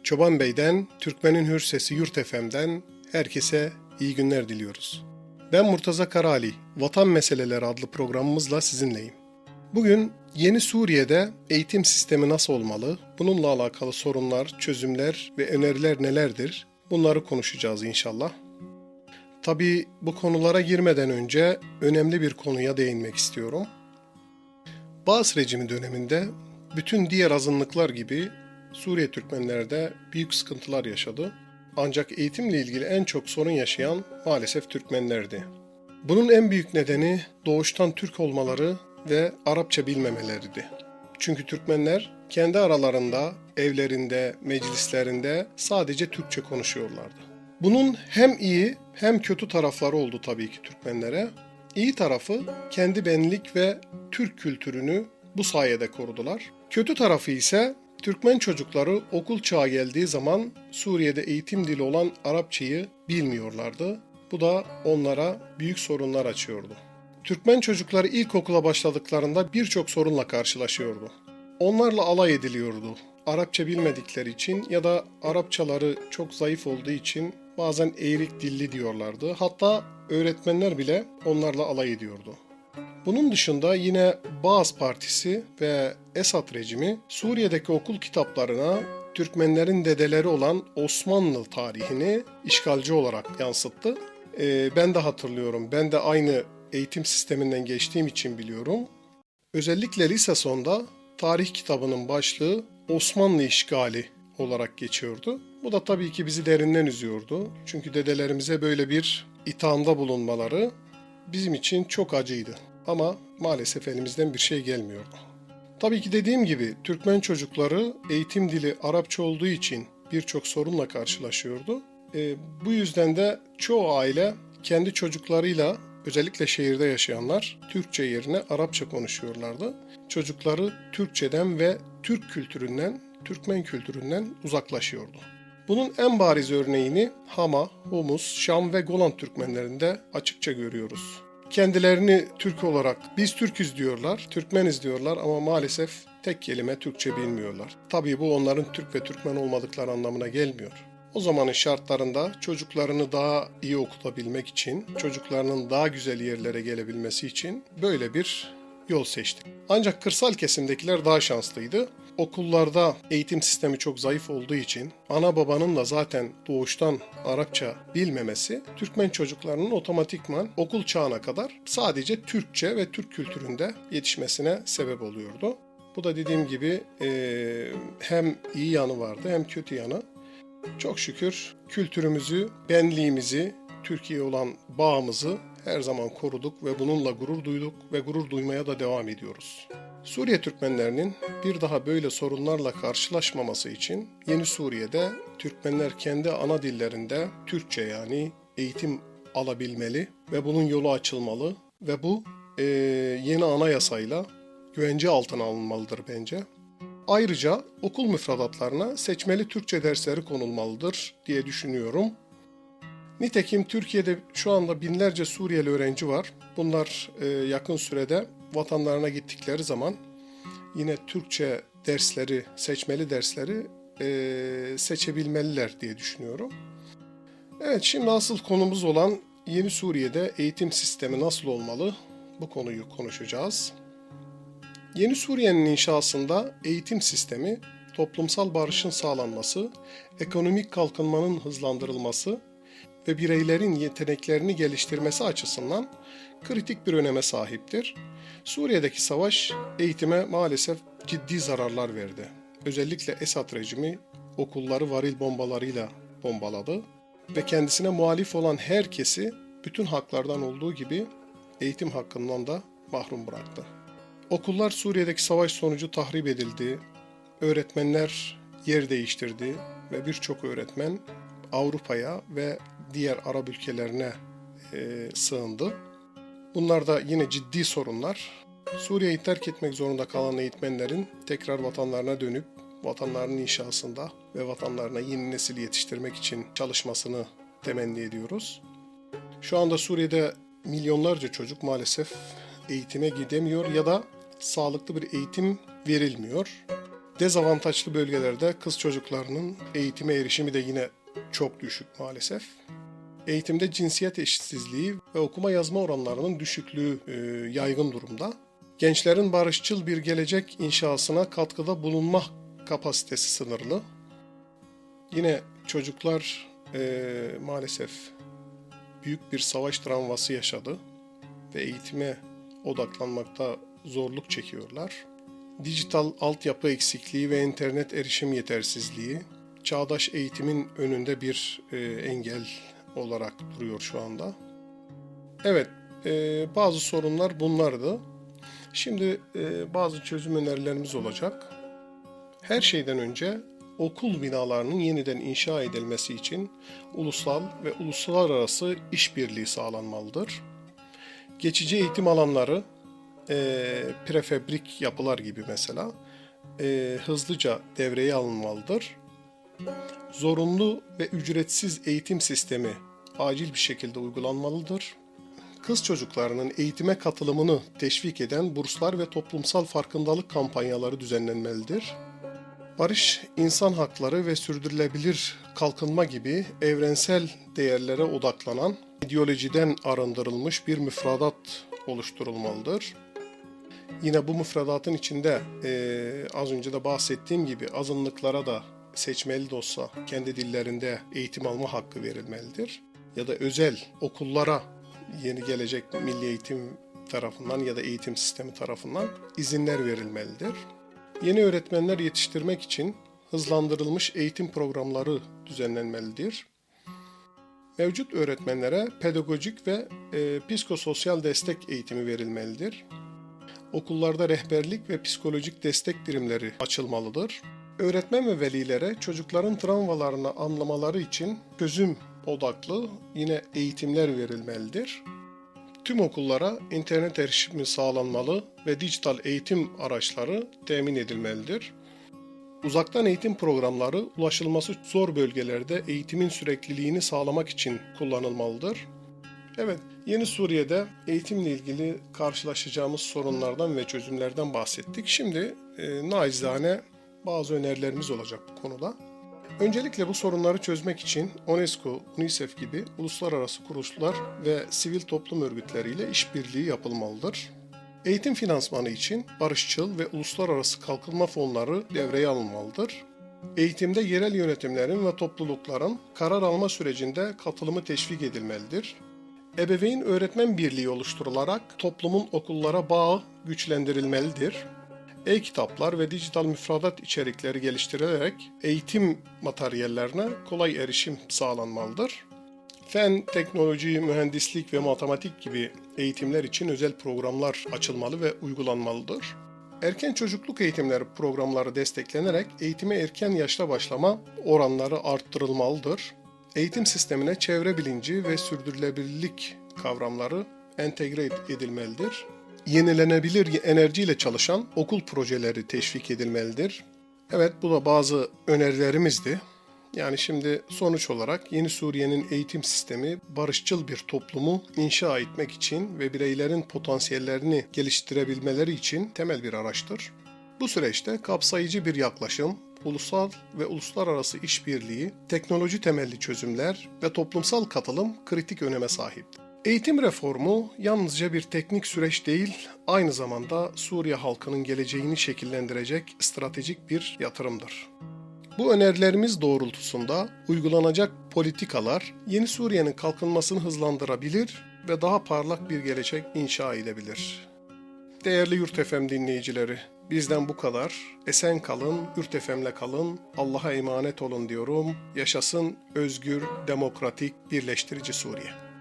Çoban Bey'den, Türkmenin Hür Sesi Yurt FM'den herkese iyi günler diliyoruz. Ben Murtaza Karali, Vatan Meseleleri adlı programımızla sizinleyim. Bugün yeni Suriye'de eğitim sistemi nasıl olmalı, bununla alakalı sorunlar, çözümler ve öneriler nelerdir? Bunları konuşacağız inşallah. Tabii bu konulara girmeden önce önemli bir konuya değinmek istiyorum. Baas rejimi döneminde bütün diğer azınlıklar gibi Suriye Türkmenleri de büyük sıkıntılar yaşadı. Ancak eğitimle ilgili en çok sorun yaşayan maalesef Türkmenlerdi. Bunun en büyük nedeni doğuştan Türk olmaları ve Arapça bilmemeleriydi. Çünkü Türkmenler kendi aralarında, evlerinde, meclislerinde sadece Türkçe konuşuyorlardı. Bunun hem iyi hem kötü tarafları oldu tabii ki Türkmenlere. İyi tarafı kendi benlik ve Türk kültürünü bu sayede korudular. Kötü tarafı ise Türkmen çocukları okul çağı geldiği zaman Suriye'de eğitim dili olan Arapçayı bilmiyorlardı. Bu da onlara büyük sorunlar açıyordu. Türkmen çocukları ilkokula başladıklarında birçok sorunla karşılaşıyordu. Onlarla alay ediliyordu. Arapça bilmedikleri için ya da Arapçaları çok zayıf olduğu için bazen eğrik dilli diyorlardı. Hatta öğretmenler bile onlarla alay ediyordu. Bunun dışında yine Baas Partisi ve Esad rejimi Suriye'deki okul kitaplarına Türkmenlerin dedeleri olan Osmanlı tarihini işgalci olarak yansıttı. Ben de hatırlıyorum, ben de aynı eğitim sisteminden geçtiğim için biliyorum. Özellikle lise sonda tarih kitabının başlığı Osmanlı işgali olarak geçiyordu. Bu da tabii ki bizi derinden üzüyordu. Çünkü dedelerimize böyle bir ithamda bulunmaları bizim için çok acıydı. Ama maalesef elimizden bir şey gelmiyordu. Tabii ki dediğim gibi Türkmen çocukları eğitim dili Arapça olduğu için birçok sorunla karşılaşıyordu. Bu yüzden de çoğu aile kendi çocuklarıyla, özellikle şehirde yaşayanlar, Türkçe yerine Arapça konuşuyorlardı. Çocukları Türkçeden ve Türk kültüründen, Türkmen kültüründen uzaklaşıyordu. Bunun en bariz örneğini Hama, Humus, Şam ve Golan Türkmenlerinde açıkça görüyoruz. Kendilerini Türk olarak biz Türküz diyorlar, Türkmeniz diyorlar ama maalesef tek kelime Türkçe bilmiyorlar. Tabii bu onların Türk ve Türkmen olmadıkları anlamına gelmiyor. O zamanın şartlarında çocuklarını daha iyi okutabilmek için, çocuklarının daha güzel yerlere gelebilmesi için böyle bir yol seçtik. Ancak kırsal kesimdekiler daha şanslıydı. Okullarda eğitim sistemi çok zayıf olduğu için ana babanın da zaten doğuştan Arapça bilmemesi Türkmen çocuklarının otomatikman okul çağına kadar sadece Türkçe ve Türk kültüründe yetişmesine sebep oluyordu. Bu da dediğim gibi hem iyi yanı vardı hem kötü yanı. Çok şükür kültürümüzü, benliğimizi, Türkiye olan bağımızı her zaman koruduk ve bununla gurur duyduk ve gurur duymaya da devam ediyoruz. Suriye Türkmenlerinin bir daha böyle sorunlarla karşılaşmaması için yeni Suriye'de Türkmenler kendi ana dillerinde Türkçe yani eğitim alabilmeli ve bunun yolu açılmalı ve bu yeni anayasayla güvence altına alınmalıdır bence. Ayrıca okul müfredatlarına seçmeli Türkçe dersleri konulmalıdır diye düşünüyorum. Nitekim Türkiye'de şu anda binlerce Suriyeli öğrenci var. Bunlar yakın sürede vatanlarına gittikleri zaman yine Türkçe dersleri, seçmeli dersleri seçebilmeliler diye düşünüyorum. Evet, şimdi asıl konumuz olan yeni Suriye'de eğitim sistemi nasıl olmalı? Bu konuyu konuşacağız. Yeni Suriye'nin inşasında eğitim sistemi, toplumsal barışın sağlanması, ekonomik kalkınmanın hızlandırılması ve bireylerin yeteneklerini geliştirmesi açısından kritik bir öneme sahiptir. Suriye'deki savaş eğitime maalesef ciddi zararlar verdi. Özellikle Esad rejimi okulları varil bombalarıyla bombaladı ve kendisine muhalif olan herkesi bütün haklardan olduğu gibi eğitim hakkından da mahrum bıraktı. Okullar Suriye'deki savaş sonucu tahrip edildi, öğretmenler yer değiştirdi ve birçok öğretmen Avrupa'ya ve diğer Arap ülkelerine sığındı. Bunlar da yine ciddi sorunlar. Suriye'yi terk etmek zorunda kalan eğitmenlerin tekrar vatanlarına dönüp vatanlarının inşasında ve vatanlarına yeni nesil yetiştirmek için çalışmasını temenni ediyoruz. Şu anda Suriye'de milyonlarca çocuk maalesef eğitime gidemiyor ya da sağlıklı bir eğitim verilmiyor. Dezavantajlı bölgelerde kız çocuklarının eğitime erişimi de yine çok düşük maalesef. Eğitimde cinsiyet eşitsizliği ve okuma yazma oranlarının düşüklüğü yaygın durumda. Gençlerin barışçıl bir gelecek inşasına katkıda bulunma kapasitesi sınırlı. Yine çocuklar maalesef büyük bir savaş travması yaşadı ve eğitime odaklanmakta zorluk çekiyorlar. Dijital altyapı eksikliği ve internet erişim yetersizliği, çağdaş eğitimin önünde bir engel olarak duruyor şu anda. Evet, bazı sorunlar bunlardı. Şimdi bazı çözüm önerilerimiz olacak. Her şeyden önce okul binalarının yeniden inşa edilmesi için ulusal ve uluslararası işbirliği sağlanmalıdır. Geçici eğitim alanları, prefabrik yapılar gibi mesela hızlıca devreye alınmalıdır. Zorunlu ve ücretsiz eğitim sistemi acil bir şekilde uygulanmalıdır. Kız çocuklarının eğitime katılımını teşvik eden burslar ve toplumsal farkındalık kampanyaları düzenlenmelidir. Barış, insan hakları ve sürdürülebilir kalkınma gibi evrensel değerlere odaklanan, ideolojiden arındırılmış bir müfredat oluşturulmalıdır. Yine bu müfredatın içinde az önce de bahsettiğim gibi azınlıklara da seçmeli de olsa kendi dillerinde eğitim alma hakkı verilmelidir. Ya da özel okullara yeni gelecek milli eğitim tarafından ya da eğitim sistemi tarafından izinler verilmelidir. Yeni öğretmenler yetiştirmek için hızlandırılmış eğitim programları düzenlenmelidir. Mevcut öğretmenlere pedagojik ve psikososyal destek eğitimi verilmelidir. Okullarda rehberlik ve psikolojik destek birimleri açılmalıdır. Öğretmen ve velilere çocukların travmalarını anlamaları için çözüm odaklı yine eğitimler verilmelidir. Tüm okullara internet erişimi sağlanmalı ve dijital eğitim araçları temin edilmelidir. Uzaktan eğitim programları ulaşılması zor bölgelerde eğitimin sürekliliğini sağlamak için kullanılmalıdır. Evet, Yeni Suriye'de eğitimle ilgili karşılaşacağımız sorunlardan ve çözümlerden bahsettik. Şimdi nacizane bazı önerilerimiz olacak bu konuda. Öncelikle bu sorunları çözmek için UNESCO, UNICEF gibi uluslararası kuruluşlar ve sivil toplum örgütleriyle işbirliği yapılmalıdır. Eğitim finansmanı için barışçıl ve uluslararası kalkınma fonları devreye alınmalıdır. Eğitimde yerel yönetimlerin ve toplulukların karar alma sürecinde katılımı teşvik edilmelidir. Ebeveyn-öğretmen birliği oluşturularak toplumun okullara bağı güçlendirilmelidir. E-kitaplar ve dijital müfredat içerikleri geliştirilerek eğitim materyallerine kolay erişim sağlanmalıdır. Fen, teknoloji, mühendislik ve matematik gibi eğitimler için özel programlar açılmalı ve uygulanmalıdır. Erken çocukluk eğitimleri programları desteklenerek eğitime erken yaşta başlama oranları arttırılmalıdır. Eğitim sistemine çevre bilinci ve sürdürülebilirlik kavramları entegre edilmelidir. Yenilenebilir enerjiyle çalışan okul projeleri teşvik edilmelidir. Evet, bu da bazı önerilerimizdi. Yani şimdi sonuç olarak Yeni Suriye'nin eğitim sistemi barışçıl bir toplumu inşa etmek için ve bireylerin potansiyellerini geliştirebilmeleri için temel bir araçtır. Bu süreçte kapsayıcı bir yaklaşım, ulusal ve uluslararası işbirliği, teknoloji temelli çözümler ve toplumsal katılım kritik öneme sahiptir. Eğitim reformu yalnızca bir teknik süreç değil, aynı zamanda Suriye halkının geleceğini şekillendirecek stratejik bir yatırımdır. Bu önerilerimiz doğrultusunda uygulanacak politikalar Yeni Suriye'nin kalkınmasını hızlandırabilir ve daha parlak bir gelecek inşa edebilir. Değerli Yurt FM dinleyicileri, bizden bu kadar. Esen kalın, Yurt FM'le kalın, Allah'a emanet olun diyorum. Yaşasın özgür, demokratik, birleştirici Suriye.